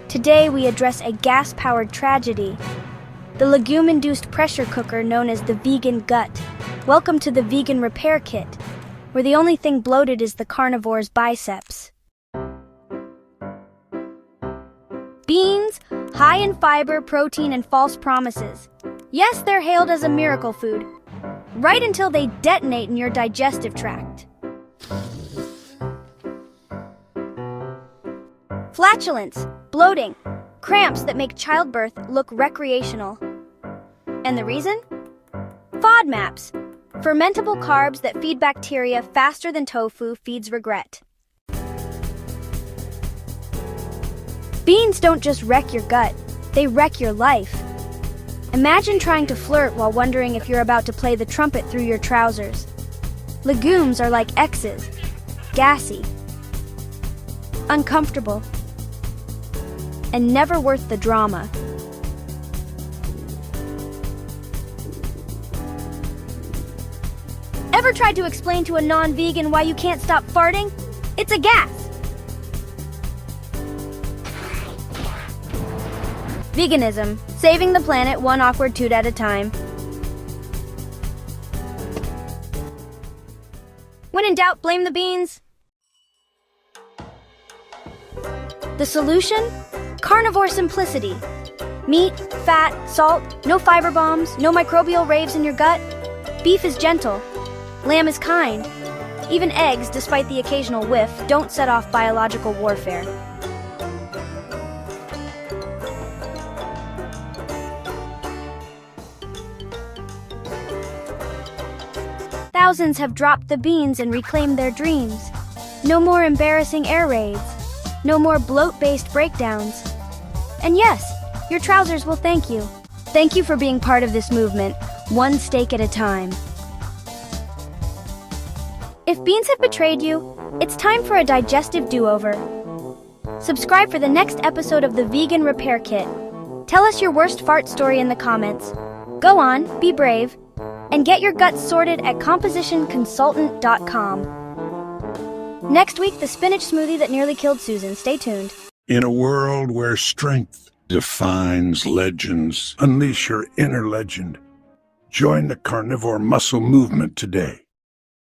Today we address a gas-powered tragedy, the legume-induced pressure cooker known as the vegan gut. Welcome to the Vegan Repair Kit, where the only thing bloated is the carnivore's biceps. Beans, high in fiber, protein, and false promises. Yes, they're hailed as a miracle food, right until they detonate in your digestive tract. Flatulence, bloating, cramps that make childbirth look recreational. And the reason? FODMAPs, fermentable carbs that feed bacteria faster than tofu feeds regret. Beans don't just wreck your gut, they wreck your life. Imagine trying to flirt while wondering if you're about to play the trumpet through your trousers. Legumes are like exes, gassy, uncomfortable, and never worth the drama. Ever tried to explain to a non-vegan why you can't stop farting? It's a gas! Veganism, saving the planet one awkward toot at a time. When in doubt, blame the beans. The solution? Carnivore simplicity. Meat, fat, salt, no fiber bombs, no microbial raves in your gut. Beef is gentle. Lamb is kind. Even eggs, despite the occasional whiff, don't set off biological warfare. Thousands have dropped the beans and reclaimed their dreams. No more embarrassing air raids. No more bloat-based breakdowns. And yes, your trousers will thank you. Thank you for being part of this movement, one steak at a time. If beans have betrayed you, it's time for a digestive do-over. Subscribe for the next episode of the Vegan Repair Kit. Tell us your worst fart story in the comments. Go on, be brave, and get your guts sorted at compositionconsultant.com. Next week, the spinach smoothie that nearly killed Susan. Stay tuned. In a world where strength defines legends, unleash your inner legend. Join the carnivore muscle movement today.